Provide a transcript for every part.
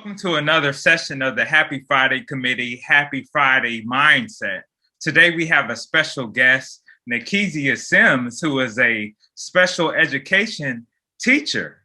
Welcome to another session of the Happy Friday Committee, Happy Friday Mindset. Today we have a special guest, Nakisia Sims, who is a special education teacher.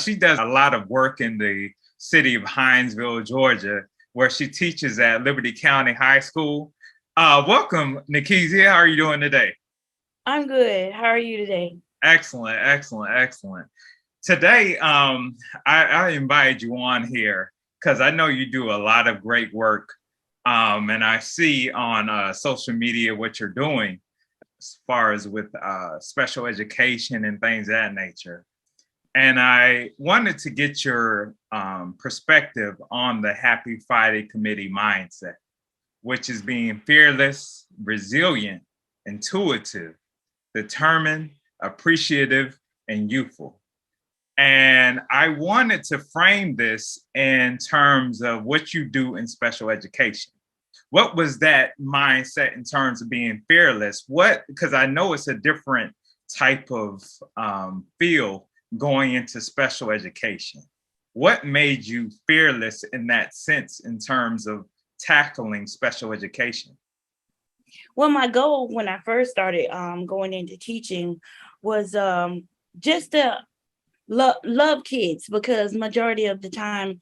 She does a lot of work in the city of Hinesville, Georgia, where she teaches at Liberty County High School. Welcome, Nakisia. How are you doing today? I'm good. How are you today? Excellent, excellent, excellent. Today, I invited you on here because I know you do a lot of great work, and I see on social media what you're doing as far as with special education and things of that nature. And I wanted to get your perspective on the Happy Friday Committee mindset, which is being fearless, resilient, intuitive, determined, appreciative, and youthful. And I wanted to frame this in terms of what you do in special education. What was that mindset in terms of being fearless? Because I know it's a different type of feel going into special education. What made you fearless in that sense in terms of tackling special education? Well, my goal when I first started going into teaching was just to love kids, because majority of the time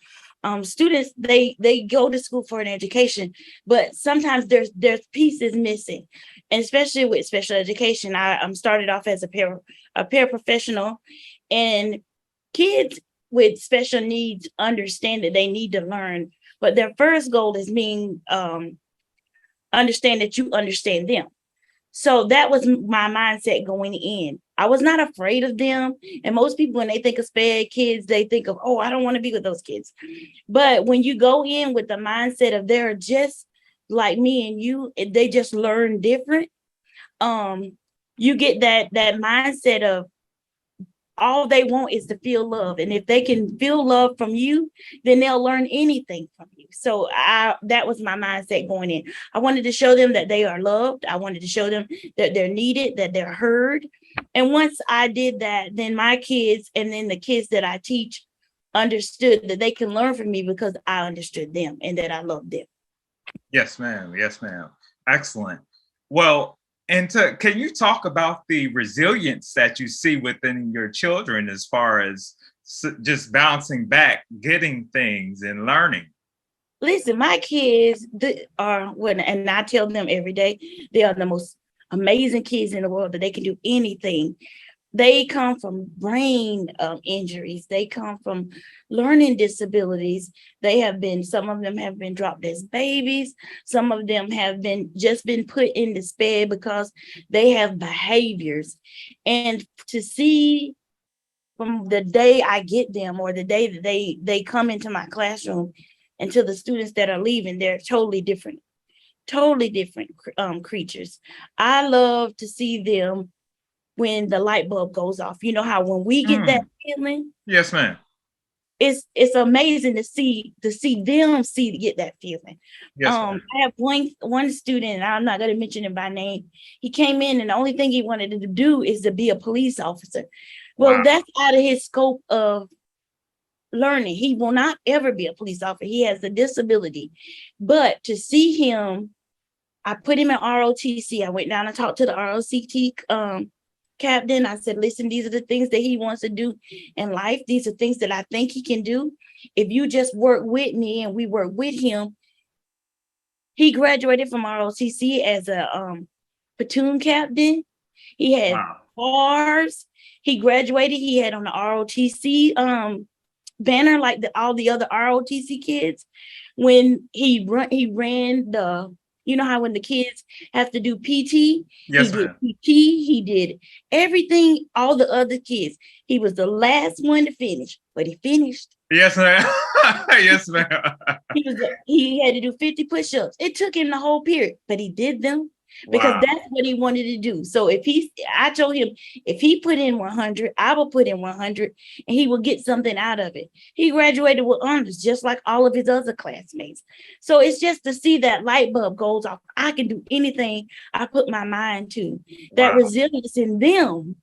students they go to school for an education, but sometimes there's pieces missing. And especially with special education, I started off as a paraprofessional, and kids with special needs understand that they need to learn, but their first goal is being understand that you understand them. So that was my mindset going in. I was not afraid of them. And most people, when they think of SPED kids, they think of, oh, I don't want to be with those kids. But when you go in with the mindset of they're just like me and you, they just learn different. You get that mindset of all they want is to feel love. And if they can feel love from you, then they'll learn anything from you. So that was my mindset going in. I wanted to show them that they are loved. I wanted to show them that they're needed, that they're heard. And once I did that, then my kids and then the kids that I teach understood that they can learn from me because I understood them and that I loved them. Yes, ma'am. Yes, ma'am. Excellent. Well, can you talk about the resilience that you see within your children as far as just bouncing back, getting things and learning? Listen, my kids are when, and I tell them every day, they are the most amazing kids in the world, that they can do anything. They come from brain injuries. They come from learning disabilities. Some of them have been dropped as babies. Some of them have been put in the SPED because they have behaviors. And to see from the day I get them, or the day that they come into my classroom, and to the students that are leaving, they're totally different creatures. I love to see them when the light bulb goes off. You know how when we get that feeling, Yes, ma'am. it's amazing to see them get that feeling. Yes, ma'am. I have one student, and I'm not going to mention him by name. He came in, and the only thing he wanted to do is to be a police officer. Well, Wow. that's out of his scope of learning. He will not ever be a police officer. He has a disability. But to see him, I put him in ROTC. I went down and talked to the ROTC captain. I said, listen, these are the things that he wants to do in life. These are things that I think he can do. If you just work with me and we work with him. He graduated from ROTC as a platoon captain. He had bars. He graduated. He had on the ROTC banner like all the other ROTC kids. When he ran the, you know how when the kids have to do PT, Yes, he did ma'am. PT, he did everything, all the other kids. He was the last one to finish, but he finished. Yes, ma'am. Yes, ma'am. He had to do 50 push-ups. It took him the whole period, but he did them because Wow. that's what he wanted to do. So I told him, if he put in 100, I will put in 100, and he will get something out of it. He graduated with honors, just like all of his other classmates. So it's just to see that light bulb goes off. I can do anything I put my mind to. That Wow. resilience in them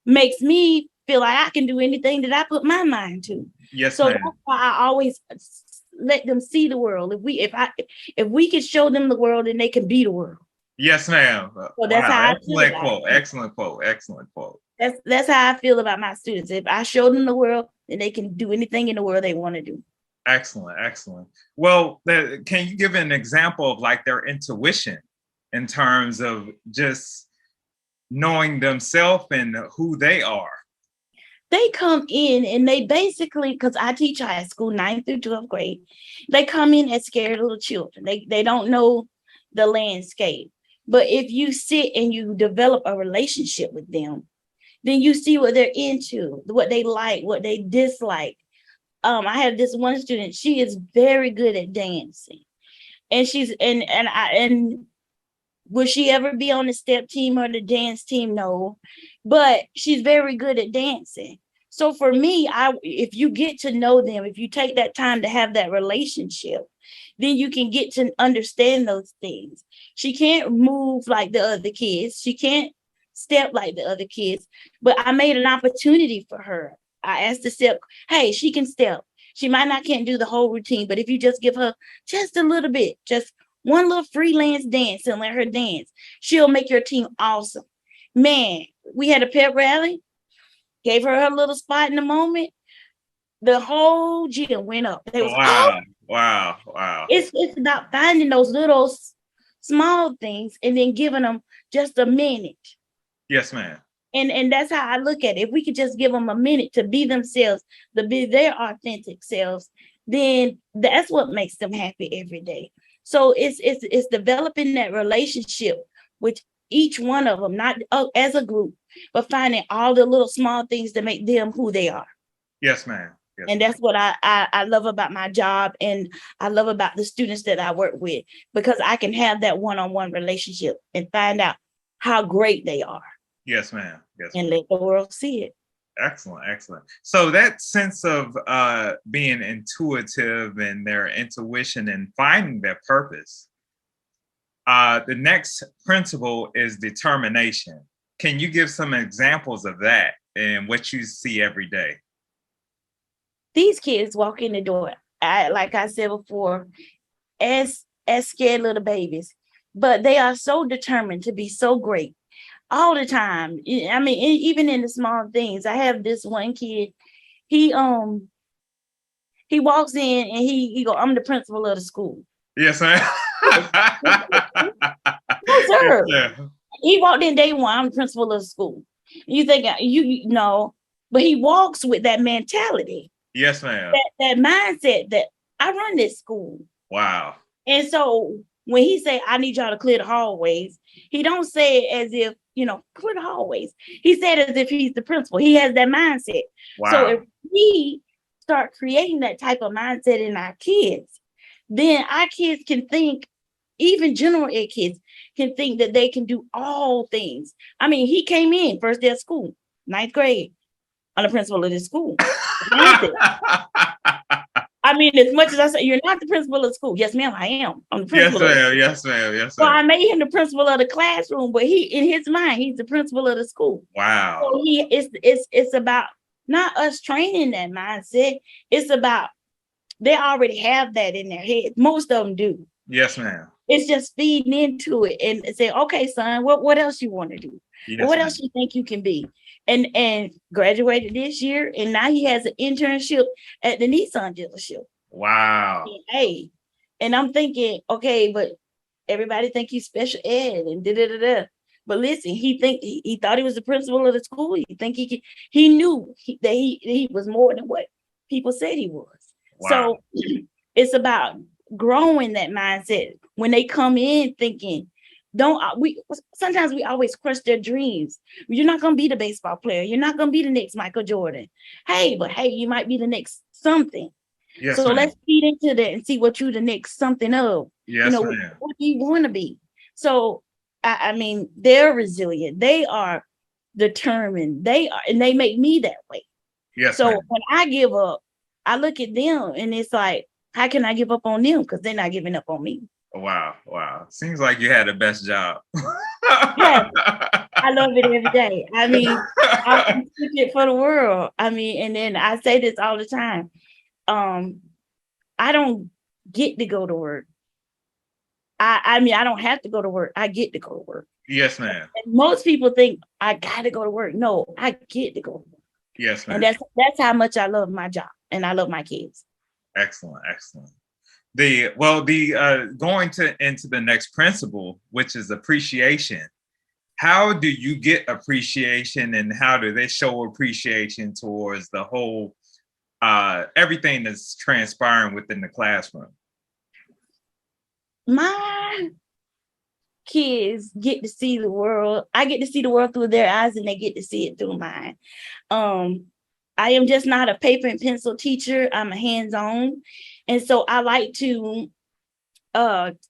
makes me feel like I can do anything that I put my mind to. Yes, So that's ma'am. why I always let them see the world. If we could show them the world, then they can be the world. Yes, ma'am. So that's Wow, how I feel excellent about quote. it. Excellent quote. Excellent quote. That's how I feel about my students. If I show them the world, then they can do anything in the world they want to do. Excellent, excellent. Well, can you give an example of like their intuition in terms of just knowing themselves and who they are? They come in and they basically, because I teach high school, 9th through 12th grade, they come in as scared little children. They don't know the landscape. But if you sit and you develop a relationship with them, then you see what they're into, what they like, what they dislike. I have this one student, she is very good at dancing. And she's and will she ever be on the step team or the dance team? No, but she's very good at dancing. So for me, if you get to know them, if you take that time to have that relationship, then you can get to understand those things. She can't move like the other kids. She can't step like the other kids, but I made an opportunity for her. I asked the step, hey, she can step. She might not can't do the whole routine, but if you just give her just a little bit, just one little freelance dance and let her dance, she'll make your team awesome. Man, we had a pep rally, gave her her little spot in the moment. The whole gym went up. They was, oh, Wow, wow, wow. it's about finding those little small things and then giving them just a minute. Yes, ma'am. And that's how I look at it. If we could just give them a minute to be themselves, to be their authentic selves, then that's what makes them happy every day. So it's developing that relationship with each one of them, not as a group, but finding all the little small things to make them who they are. Yes, ma'am. Yes, And that's what I love about my job, and I love about the students that I work with, because I can have that one-on-one relationship and find out how great they are. yes, ma'am. Yes, And ma'am. let the world see it. Excellent, excellent. So that sense of being intuitive and their intuition and finding their purpose. The next principle is determination. Can you give some examples of that and what you see every day? These kids walk in the door, like I said before, as scared little babies, but they are so determined to be so great all the time. I mean, even in the small things. I have this one kid. He he walks in and he go, I'm the principal of the school. Yes, ma'am. No, Yes, sir. ma'am. He walked in day one, I'm the principal of the school. You think you know, but he walks with that mentality, Yes, ma'am. that mindset that I run this school. Wow. And so when he say, I need y'all to clear the hallways, he don't say it as if, clear the hallways. He said as if he's the principal. He has that mindset. So Wow. if we start creating that type of mindset in our kids, then our kids can think, even general ed kids can think that they can do all things. I mean, he came in first day of school, 9th grade, on the principal of this school. I mean, as much as I say, you're not the principal of school. Yes, ma'am, I am. I'm the Yes, principal of ma'am. Yes, ma'am. Yes, So ma'am. I made him the principal of the classroom, but he, in his mind, he's the principal of the school. Wow. So it's about not us training that mindset. It's about they already have that in their head. Most of them do. Yes, ma'am. It's just feeding into it and say, okay, son, what else you want to do? Yes, What ma'am. else you think you can be? And graduated this year, and now he has an internship at the Nissan dealership. Wow. Hey, and I'm thinking, okay, but everybody think he's special ed and da. But listen, he thought he was the principal of the school. He knew that he was more than what people said he was. Wow. So it's about growing that mindset when they come in thinking, sometimes we always crush their dreams. You're not gonna be the baseball player, you're not gonna be the next Michael Jordan. Hey, you might be the next something. Yes, So ma'am. let's feed into that and see what you the next something of. Yes, ma'am. What do you want to be? So I mean, they're resilient. They are determined. And they make me that way. Yes, so ma'am. when I give up, I look at them and it's like, how can I give up on them? Because they're not giving up on me. Wow, wow. Seems like you had the best job. Yes, I love it every day. I mean, I would switch it for the world. I mean, and then I say this all the time. Um, I don't get to go to work. I mean, I don't have to go to work. I get to go to work. Yes, ma'am. And most people think I got to go to work. No, I get to go to work. Yes, And ma'am. that's how much I love my job and I love my kids. Excellent, excellent. The going to into the next principle, which is appreciation. How do you get appreciation, and how do they show appreciation towards the whole everything that's transpiring within the classroom? My kids get to see the world. I get to see the world through their eyes and they get to see it through mine. Um, I am just not a paper and pencil teacher. I'm a hands-on. And so I like to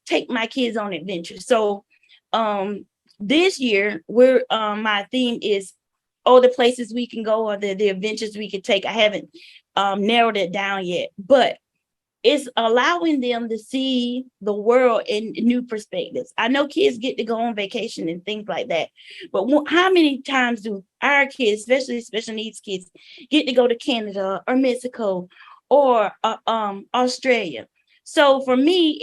take my kids on adventures. So this year we're my theme is the places we can go or the adventures we could take. I haven't narrowed it down yet, but it's allowing them to see the world in new perspectives. I know kids get to go on vacation and things like that, but how many times do our kids, especially special needs kids, get to go to Canada or Mexico or Australia? So for me,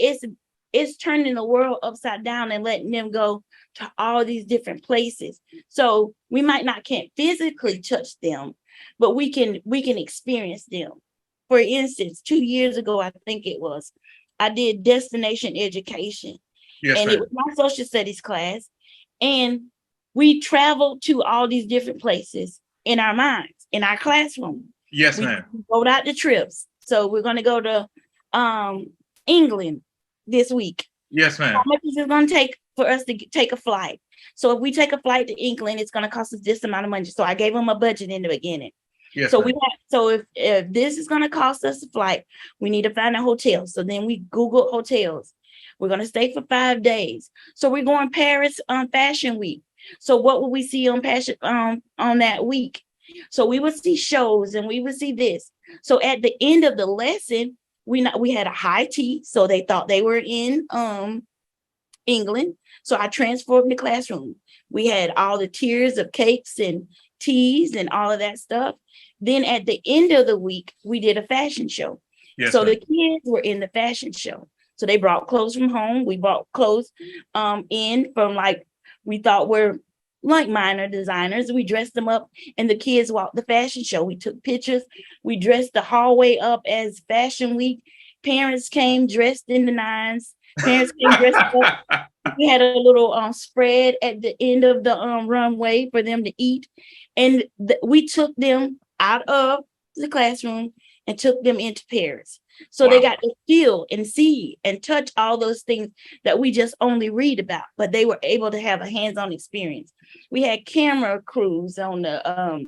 it's turning the world upside down and letting them go to all these different places. So we might not can't physically touch them, but we can experience them. For instance, 2 years ago, I think it was, I did destination education, Yes, and it was ma'am. my social studies class. And we traveled to all these different places in our minds, in our classroom. Yes, We ma'am. wrote out the trips. So we're going to go to um, England this week. Yes, How ma'am. much is it going to take for us to take a flight? So if we take a flight to England, it's going to cost us this amount of money. So I gave them a budget in the beginning. Yes, So ma'am. if this is going to cost us a flight, we need to find a hotel. So then we Google hotels. We're going to stay for 5 days. So we're going Paris on Fashion Week. So what will we see on passion on that week? So we would see shows and we would see this. So at the end of the lesson, we had a high tea. So they thought they were in England. So I transformed the classroom. We had all the tiers of cakes and teas and all of that stuff. Then at the end of the week, we did a fashion show. Yes, So the ma'am. kids were in the fashion show. So they brought clothes from home. We brought clothes in from like we thought were like minor designers. We dressed them up and the kids walked the fashion show. We took pictures. We dressed the hallway up as Fashion Week. Parents came dressed in the nines. Parents came dressed up. We had a little spread at the end of the runway for them to eat, and we took them out of the classroom and took them into Paris. So they Wow. got to feel and see and touch all those things that we just only read about, but they were able to have a hands-on experience. We had camera crews on the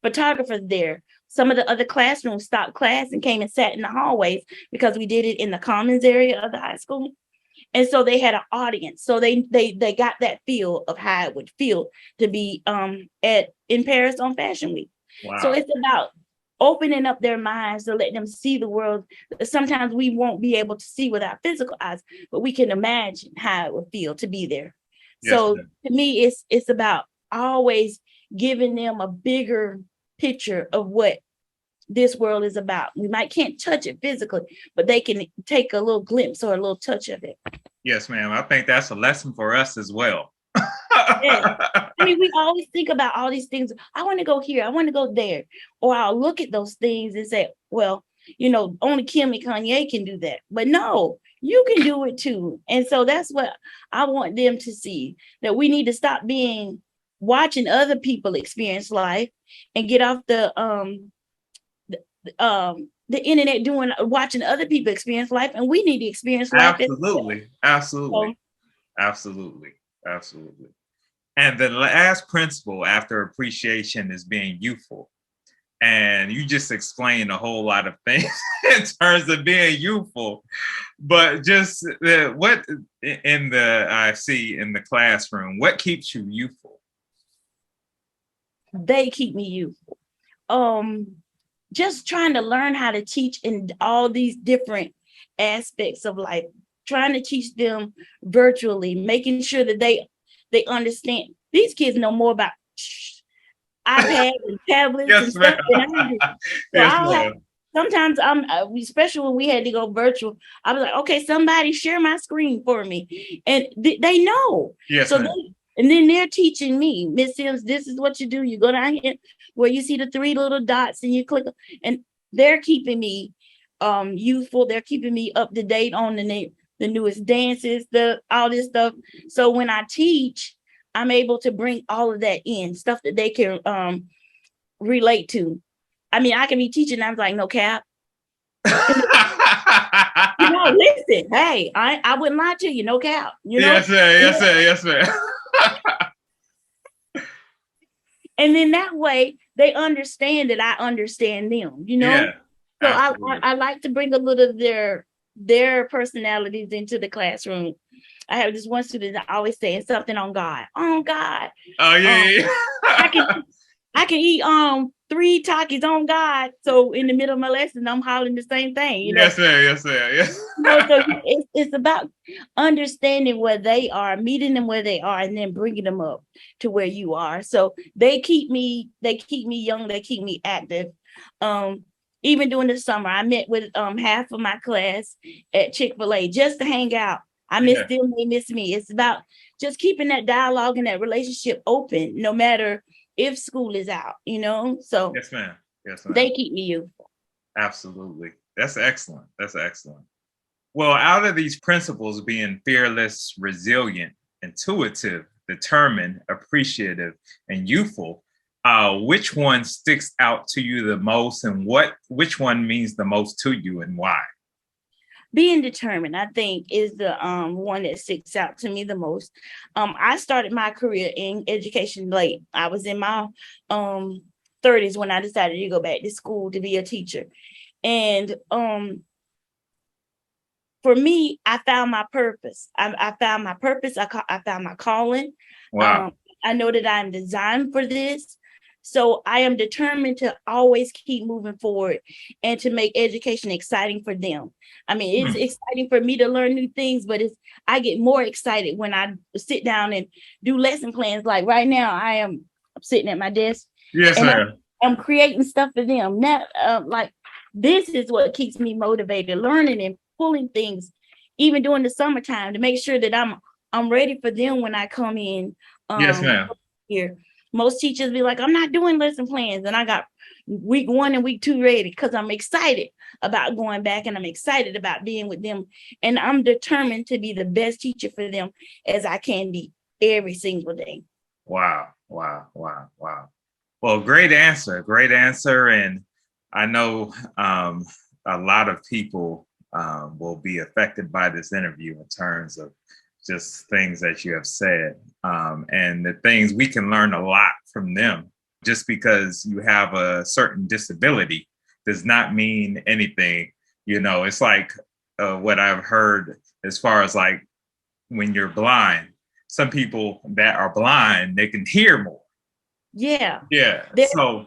photographers there. Some of the other classrooms stopped class and came and sat in the hallways because we did it in the commons area of the high school. And so they had an audience. So they got that feel of how it would feel to be at in Paris on Fashion Week. So Wow. it's about opening up their minds to let them see the world that sometimes we won't be able to see with our physical eyes, but we can imagine how it would feel to be there. Yes, So ma'am. to me, it's about always giving them a bigger picture of what this world is about. We might can't touch it physically, but they can take a little glimpse or a little touch of it. Yes, ma'am. I think that's a lesson for us as well. Yeah. I mean, we always think about all these things. I want to go here. I want to go there. Or I'll look at those things and say, well, only Kim and Kanye can do that. But no, you can do it too. And so that's what I want them to see, that we need to stop being watching other people experience life and get off the internet doing watching other people experience life, and we need to experience life as well. Absolutely. Absolutely. So Absolutely. Absolutely. And the last principle after appreciation is being youthful. And you just explained a whole lot of things in terms of being youthful, but just what in the I see in the classroom, what keeps you youthful? they keep me youthful. Just trying to learn how to teach in all these different aspects of life. trying to teach them virtually, making sure that they understand. These kids know more about iPads and tablets and Yes, ma'am. stuff than I do. So Yes, I'll have ma'am. sometimes especially when we had to go virtual, I was like, okay, somebody share my screen for me, and they know. Yes, So ma'am. and then they're teaching me, Miss Sims, this is what you do. You go down here where you see the three little dots and you click, and they're keeping me youthful. They're keeping me up to date on the newest dances, all this stuff. So when I teach, I'm able to bring all of that in, stuff that they can relate to. I mean, I can be teaching, I'm like, no cap. Listen, hey, I wouldn't lie to you, no cap, Yes, sir. Yes, sir. Yes, sir. And then that way they understand that I understand them. Yeah, So absolutely. I like to bring a little of their personalities into the classroom. I have this one student that always saying something on God. On God. Oh yeah, yeah. I can eat 3 Takis on God. So in the middle of my lesson, I'm hollering the same thing, Yes, sir. Yes, sir. Yes. So it's about understanding where they are, meeting them where they are, and then bringing them up to where you are. So they keep me young, they keep me active. Even during the summer, I met with half of my class at Chick-fil-A just to hang out. I miss Yeah. them, they miss me. It's about just keeping that dialogue and that relationship open, no matter if school is out, So Yes, ma'am. Yes, ma'am. they keep me youthful. Absolutely. That's excellent. That's excellent. Well, out of these principles being fearless, resilient, intuitive, determined, appreciative, and youthful, which one sticks out to you the most, and which one means the most to you, and why? Being determined, I think, is the one that sticks out to me the most. I started my career in education late. I was in my 30s when I decided to go back to school to be a teacher. And for me, I found my purpose. I found my purpose. I found my calling. Wow. I know that I'm designed for this. So I am determined to always keep moving forward and to make education exciting for them. I mean, it's exciting for me to learn new things, but I get more excited when I sit down and do lesson plans. Like right now, I'm sitting at my desk. Yes, and sir. I'm creating stuff for them. Now, like this is what keeps me motivated, learning and pulling things, even during the summertime, to make sure that I'm ready for them when I come in. Yes, ma'am. Here, most teachers be like, I'm not doing lesson plans, and I got week 1 and week 2 ready because I'm excited about going back and I'm excited about being with them, and I'm determined to be the best teacher for them as I can be every single day. Wow. Wow. Wow. Wow. Well, great answer. Great answer. And I know a lot of people will be affected by this interview in terms of just things that you have said, and the things we can learn a lot from them. Just because you have a certain disability does not mean anything. It's like what I've heard as far as like when you're blind, some people that are blind, they can hear more. Yeah. Yeah. Their So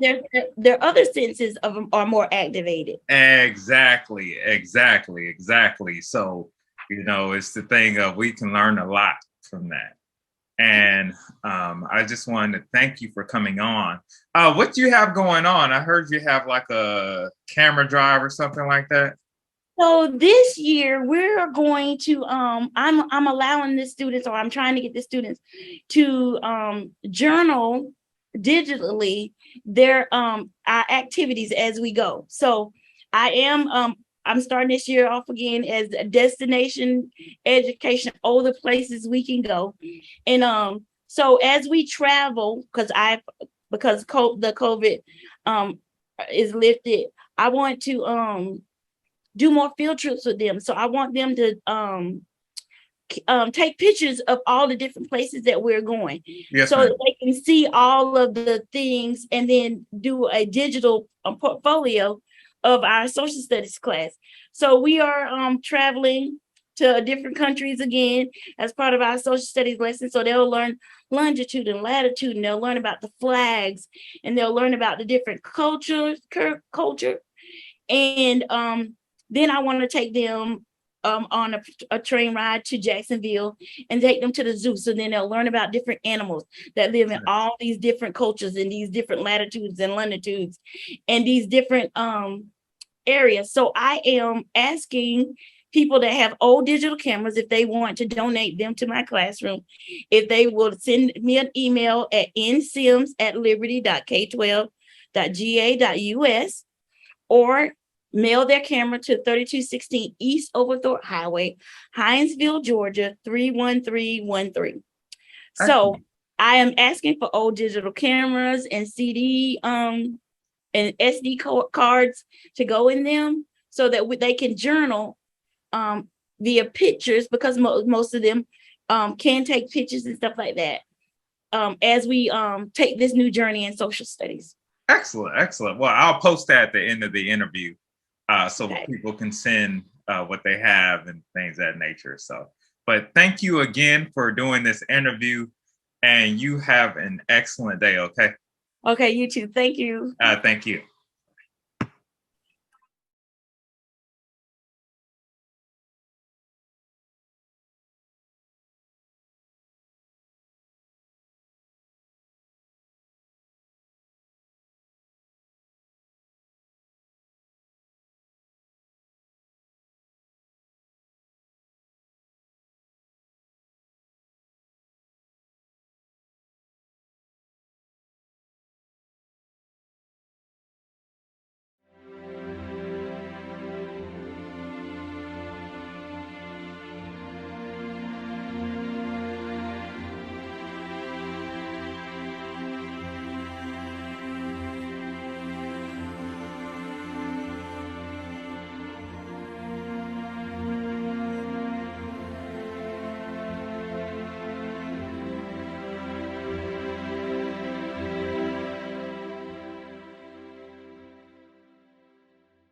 their other senses of them are more activated. exactly, exactly, exactly. So, it's the thing of we can learn a lot from that. And I just wanted to thank you for coming on. What do you have going on? I heard you have like a camera drive or something like that. So this year we're going to I'm allowing the students, or I'm trying to get the students to journal digitally their our activities as we go. So I'm starting this year off again as a destination education, all the places we can go. And so as we travel, because the COVID is lifted, I want to do more field trips with them. So I want them to take pictures of all the different places that we're going, Yes, so ma'am. that they can see all of the things, and then do a digital portfolio of our social studies class. So we are traveling to different countries again as part of our social studies lesson. So they'll learn longitude and latitude, and they'll learn about the flags, and they'll learn about the different culture. And then I want to take them on a train ride to Jacksonville and take them to the zoo. So then they'll learn about different animals that live in all these different cultures in these different latitudes and longitudes and these different areas. So I am asking people that have old digital cameras if they want to donate them to my classroom, if they will send me an email at nsims@liberty.k12.ga.us or mail their camera to 3216 East Overthorpe Highway, Hinesville, Georgia 31313. So Excellent. I am asking for old digital cameras and CD and SD cards to go in them so that they can journal via pictures, because most of them can take pictures and stuff like that as we take this new journey in social studies. Excellent. Excellent. Well, I'll post that at the end of the interview so Okay. people can send what they have and things of that nature. So, but thank you again for doing this interview, and you have an excellent day. Okay. Okay, you too. Thank you. Thank you.